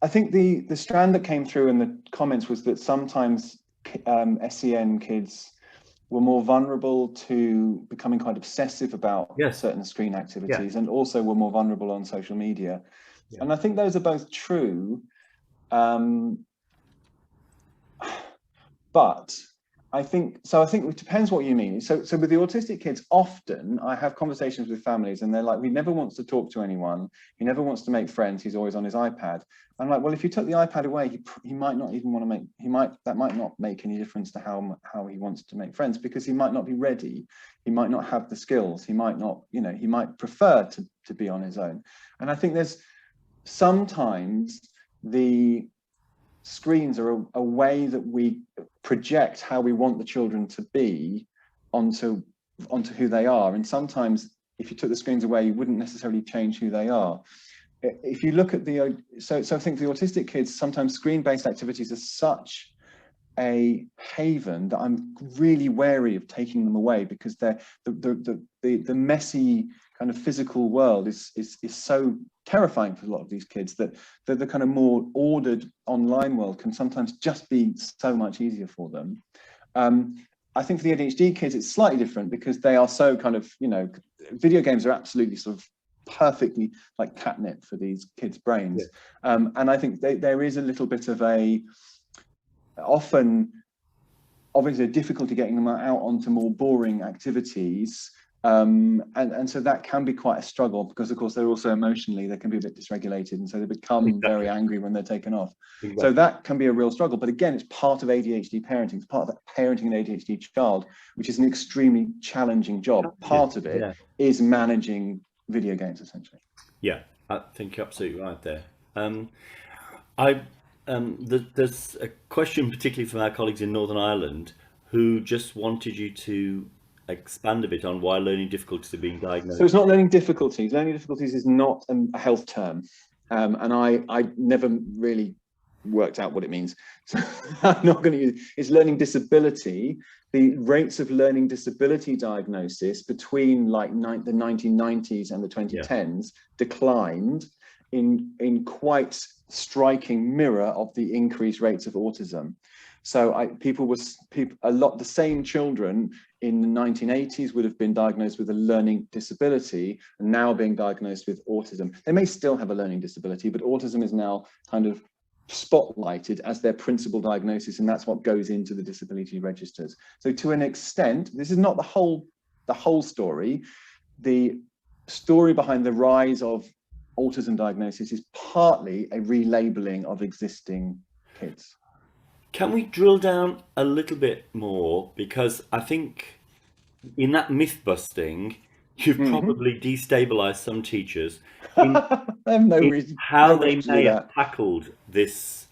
I think the strand that came through in the comments was that sometimes SEN kids were more vulnerable to becoming quite obsessive about certain screen activities, and also were more vulnerable on social media. And I think those are both true, but I think it depends what you mean. So with the autistic kids, often I have conversations with families, and they're like, he never wants to talk to anyone, he never wants to make friends, he's always on his iPad. I'm like, well, if you took the iPad away, he might not even want to make, that might not make any difference to how he wants to make friends, because he might not be ready, he might not have the skills, he might not, you know, he might prefer to be on his own. And I think there's sometimes the screens are a way that we project how we want the children to be onto who they are, and sometimes if you took the screens away, you wouldn't necessarily change who they are. If you look at so I think the autistic kids, sometimes screen-based activities are such a haven that I'm really wary of taking them away, because they're the messy kind of physical world is so terrifying for a lot of these kids, that the kind of more ordered online world can sometimes just be so much easier for them. I think for the ADHD kids, it's slightly different, because they are so kind of, you know, video games are absolutely sort of perfectly like catnip for these kids' brains. And I think there is a little bit of often obviously a difficulty getting them out onto more boring activities. And so that can be quite a struggle, because of course they're also emotionally, they can be a bit dysregulated, and so they become very angry when they're taken off. So that can be a real struggle. But again, it's part of ADHD parenting, it's part of parenting an ADHD child, which is an extremely challenging job. Part of it is managing video games, essentially. Yeah, I think you're absolutely right there. There's a question particularly from our colleagues in Northern Ireland who just wanted you to expand a bit on why learning difficulties are being diagnosed. So it's not learning difficulties. Learning difficulties is not a health term, and I never really worked out what it means, so I'm not going to use it. It's learning disability. The rates of learning disability diagnosis between like the 1990s and the 2010s declined in quite striking mirror of the increased rates of autism. So the same children in the 1980s would have been diagnosed with a learning disability, and now being diagnosed with autism. They may still have a learning disability, but autism is now kind of spotlighted as their principal diagnosis, and that's what goes into the disability registers. So to an extent, this is not the whole story. The story behind the rise of autism diagnosis is partly a relabeling of existing kids. Can we drill down a little bit more? Because I think in that myth busting, you've probably destabilized some teachers in, I have no in reason, how no they wish to may do have that. tackled this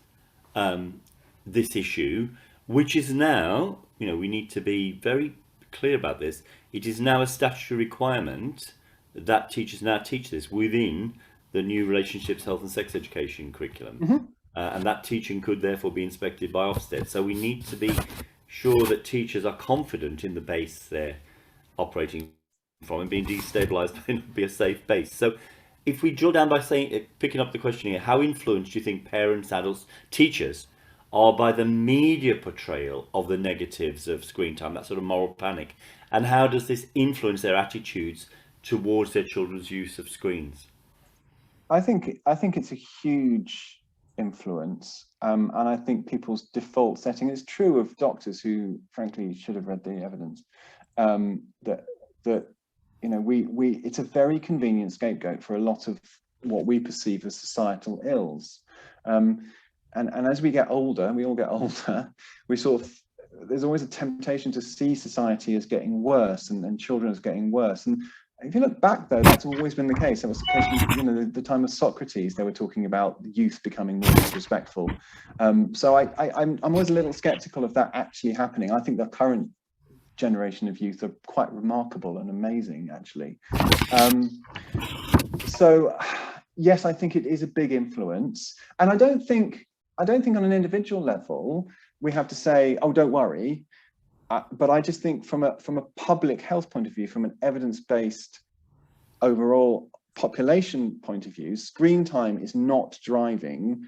this issue, which is now, we need to be very clear about this. It is now a statutory requirement that teachers now teach this within the new relationships, health and sex education curriculum. And that teaching could therefore be inspected by Ofsted. So we need to be sure that teachers are confident in the base they're operating from, and being destabilized may not be a safe base. So if we drill down by saying, picking up the question here, how influenced do you think parents, adults, teachers are by the media portrayal of the negatives of screen time, that sort of moral panic? And how does this influence their attitudes towards their children's use of screens? I think it's a huge influence, and I think people's default setting is true of doctors who, frankly, should have read the evidence. That it's a very convenient scapegoat for a lot of what we perceive as societal ills, and as we get older, we all get older, there's always a temptation to see society as getting worse and children as getting worse. And if you look back, though, that's always been the case. That was the case from the time of Socrates. They were talking about youth becoming more disrespectful. So I'm always a little skeptical of that actually happening. I think the current generation of youth are quite remarkable and amazing, actually. So yes, I think it is a big influence, and I don't think on an individual level we have to say, oh, don't worry. But I just think from a public health point of view, from an evidence-based overall population point of view, screen time is not driving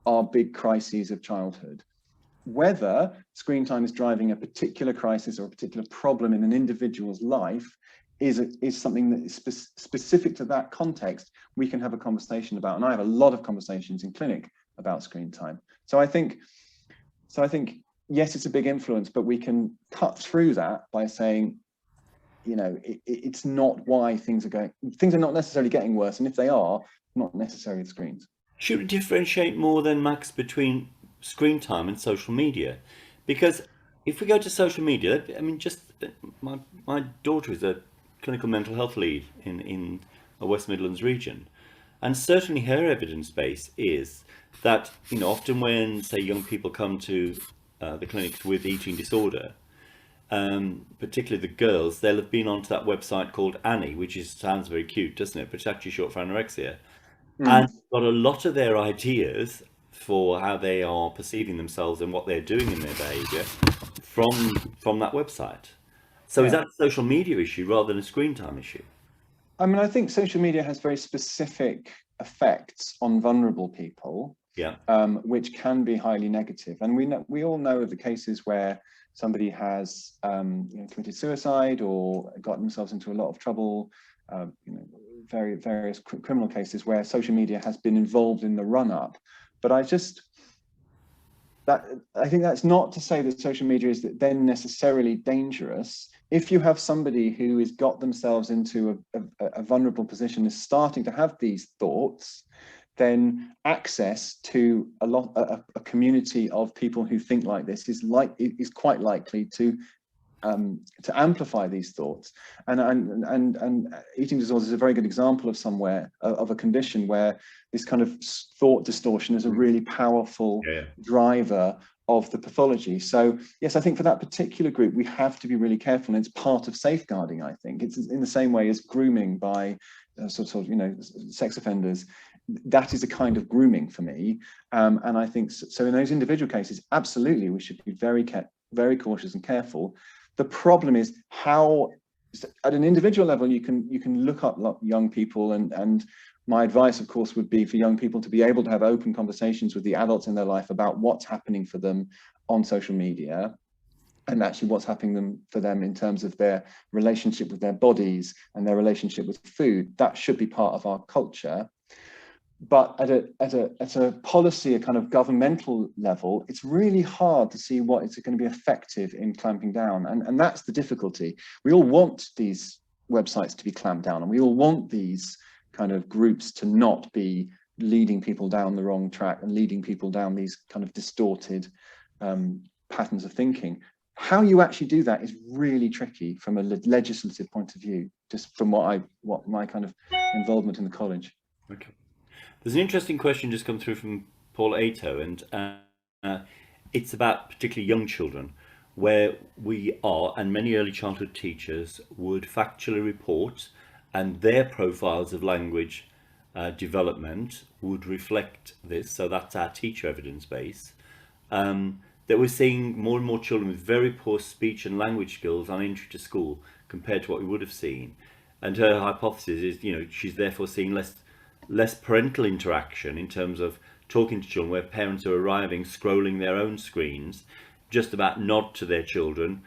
our big crises of childhood. Whether screen time is driving a particular crisis or a particular problem in an individual's life is something that is specific to that context, we can have a conversation about. And I have a lot of conversations in clinic about screen time. So I think, yes, it's a big influence, but we can cut through that by saying, it's not why things are not necessarily getting worse. And if they are, not necessarily the screens. Should we differentiate more than, Max, between screen time and social media? Because if we go to social media, I mean, just my daughter is a clinical mental health lead in a West Midlands region. And certainly her evidence base is that, often when, say, young people come to the clinics with eating disorder, particularly the girls, they'll have been onto that website called Annie, which sounds very cute, doesn't it? But it's actually short for anorexia. And got a lot of their ideas for how they are perceiving themselves and what they're doing in their behaviour from that website. So is that a social media issue rather than a screen time issue? I mean, I think social media has very specific effects on vulnerable people, which can be highly negative. And we all know of the cases where somebody has committed suicide or gotten themselves into a lot of trouble, various criminal cases where social media has been involved in the run-up. But I think that's not to say that social media is then necessarily dangerous. If you have somebody who has got themselves into a vulnerable position, is starting to have these thoughts, then access to a community of people who think like this is quite likely to amplify these thoughts. And eating disorders is a very good example of a condition where this kind of thought distortion is a really powerful driver of the pathology. So yes, I think for that particular group, we have to be really careful, and it's part of safeguarding. I think it's in the same way as grooming by sex offenders. That is a kind of grooming for me, and I think so in those individual cases, absolutely, we should be very cautious and careful. The problem is how, at an individual level, you can look up young people, and my advice, of course, would be for young people to be able to have open conversations with the adults in their life about what's happening for them on social media, and actually what's happening for them in terms of their relationship with their bodies and their relationship with food. That should be part of our culture. but at a policy, a kind of governmental level, it's really hard to see what is going to be effective in clamping down. And that's the difficulty. We all want these websites to be clamped down, and we all want these kind of groups to not be leading people down the wrong track and leading people down these kind of distorted patterns of thinking. How you actually do that is really tricky from a legislative point of view, just from what my kind of involvement in the college. Okay. There's an interesting question just come through from Paul Ato, and it's about particularly young children, where we are, and many early childhood teachers would factually report, and their profiles of language development would reflect this. So that's our teacher evidence base. That we're seeing more and more children with very poor speech and language skills on entry to school compared to what we would have seen. And her hypothesis is, she's therefore seeing less parental interaction in terms of talking to children, where parents are arriving, scrolling their own screens, just about nod to their children,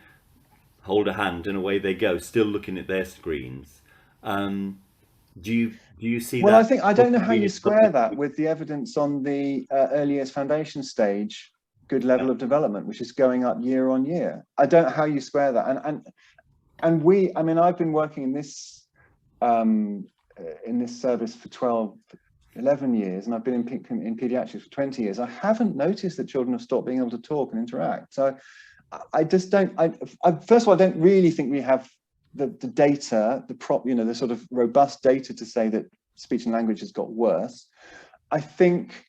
hold a hand, and away they go, still looking at their screens. Do you see well, that? I don't know how you square that with the evidence on the early years foundation stage, good level of development, which is going up year on year. I don't know how you square that. And I've been working in this service for 11 years, and I've been in pediatrics for 20 years. I haven't noticed that children have stopped being able to talk and interact. So I just don't, first of all, I don't really think we have the data, the sort of robust data to say that speech and language has got worse. I think,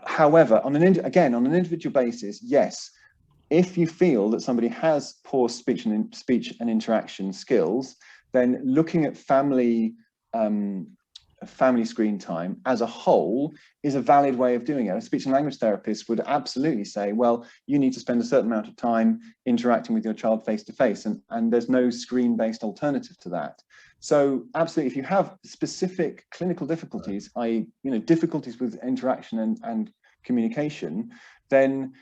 however, on an individual basis, yes, if you feel that somebody has poor speech and interaction skills, then looking at family screen time as a whole is a valid way of doing it. A speech and language therapist would absolutely say, well, you need to spend a certain amount of time interacting with your child face to face, and there's no screen-based alternative to that. So absolutely, if you have specific clinical difficulties, i.e., difficulties with interaction and communication, then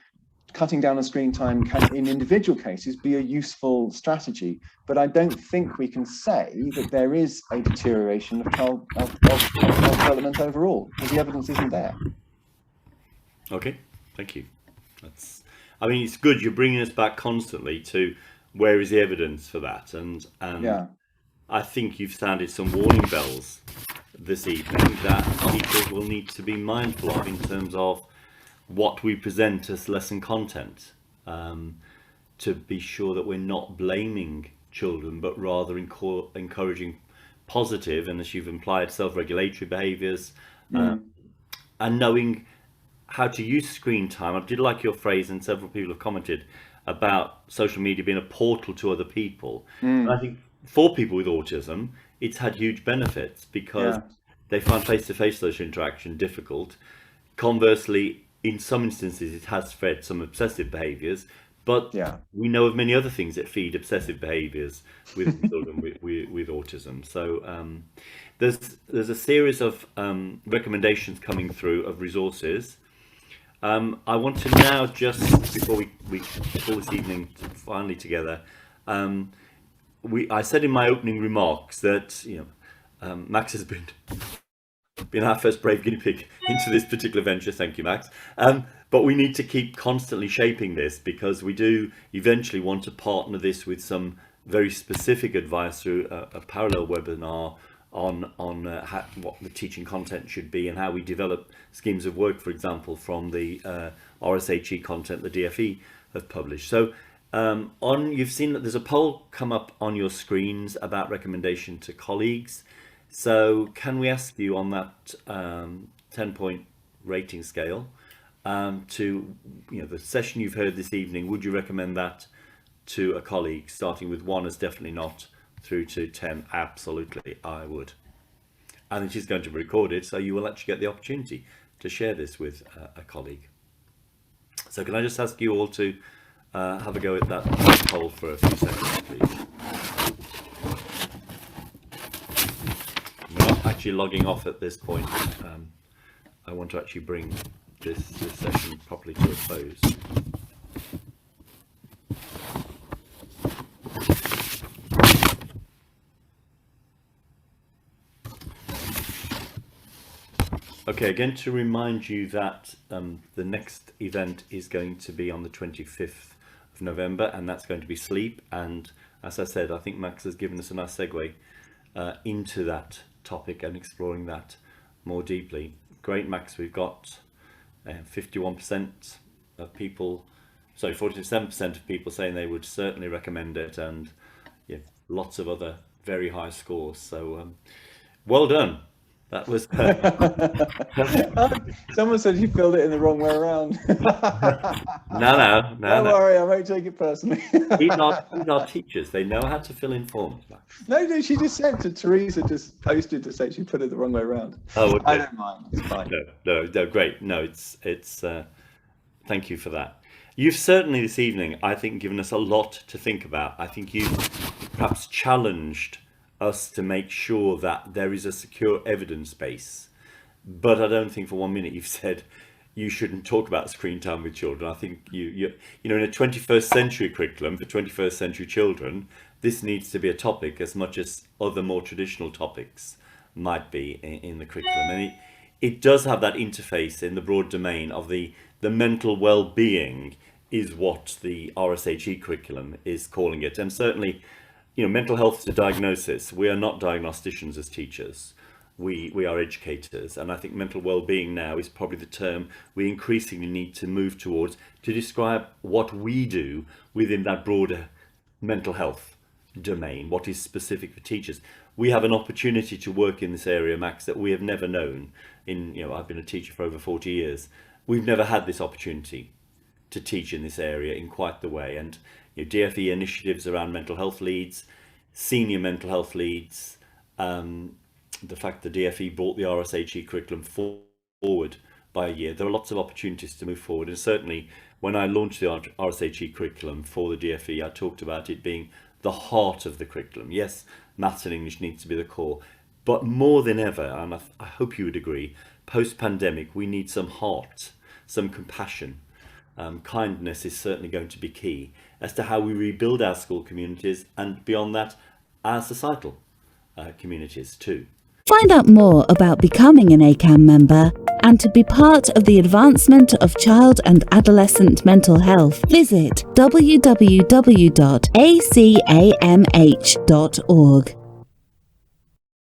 cutting down on screen time can, in individual cases, be a useful strategy. But I don't think we can say that there is a deterioration of child development overall, because the evidence isn't there. Okay, thank you. It's good you're bringing us back constantly to where is the evidence for that, and yeah. I think you've sounded some warning bells this evening that people will need to be mindful of in terms of what we present as lesson content, to be sure that we're not blaming children, but rather encouraging positive, and as you've implied, self-regulatory behaviours, and knowing how to use screen time. I did like your phrase, and several people have commented about social media being a portal to other people. And I think for people with autism, it's had huge benefits because they find face-to-face social interaction difficult. Conversely, in some instances, it has fed some obsessive behaviours, but we know of many other things that feed obsessive behaviours with children with autism. So there's a series of recommendations coming through of resources. I want to now, just before we call this evening finally together, I said in my opening remarks that Max has been our first brave guinea pig into this particular venture. Thank you, Max. But we need to keep constantly shaping this, because we do eventually want to partner this with some very specific advice through a parallel webinar on what the teaching content should be and how we develop schemes of work, for example, from the RSHE content the DFE have published. So you've seen that there's a poll come up on your screens about recommendation to colleagues. So can we ask you on that 10-point rating scale to the session you've heard this evening, would you recommend that to a colleague, starting with 1 as definitely not through to 10 absolutely I would? And it is going to be recorded, so you will actually get the opportunity to share this with a colleague. So can I just ask you all to have a go at that poll for a few seconds, please? I'm not actually logging off at this point. I want to actually bring this session properly to a close. Okay, again to remind you that the next event is going to be on the 25th of November, and that's going to be sleep. And as I said, I think Max has given us a nice segue into that topic and exploring that more deeply. Great, Max. We've got 51% of people, sorry, 47% of people saying they would certainly recommend it, and yeah, lots of other very high scores. So well done. That was someone said you filled it in the wrong way around. No. Don't worry, I won't take it personally. These are teachers. They know how to fill in forms, Max. No, she just said to Teresa, just posted to say she put it the wrong way around. Oh, okay. I don't mind. It's fine. No, great. No, it's thank you for that. You've certainly this evening, I think, given us a lot to think about. I think you've perhaps challenged us to make sure that there is a secure evidence base, but I don't think for 1 minute you've said you shouldn't talk about screen time with children. I think you know, in a 21st century curriculum for 21st century children, this needs to be a topic as much as other more traditional topics might be in the curriculum. And it does have that interface in the broad domain of the mental well-being is what the RSHE curriculum is calling it. And certainly, you know, mental health is a diagnosis. We are not diagnosticians as teachers. We are educators, and I think mental well-being now is probably the term we increasingly need to move towards to describe what we do within that broader mental health domain, what is specific for teachers. We have an opportunity to work in this area, Max, that we have never known. I've been a teacher for over 40 years. We've never had this opportunity to teach in this area in quite the way. And DFE initiatives around mental health leads, senior mental health leads, the fact that DFE brought the RSHE curriculum forward by a year. There are lots of opportunities to move forward, and certainly when I launched the RSHE curriculum for the DFE, I talked about it being the heart of the curriculum. Yes, maths and English needs to be the core, but more than ever, and I hope you would agree, post-pandemic we need some heart, some compassion. Kindness is certainly going to be key as to how we rebuild our school communities, and beyond that, our societal communities too. Find out more about becoming an ACAMH member and to be part of the advancement of child and adolescent mental health. Visit www.acamh.org.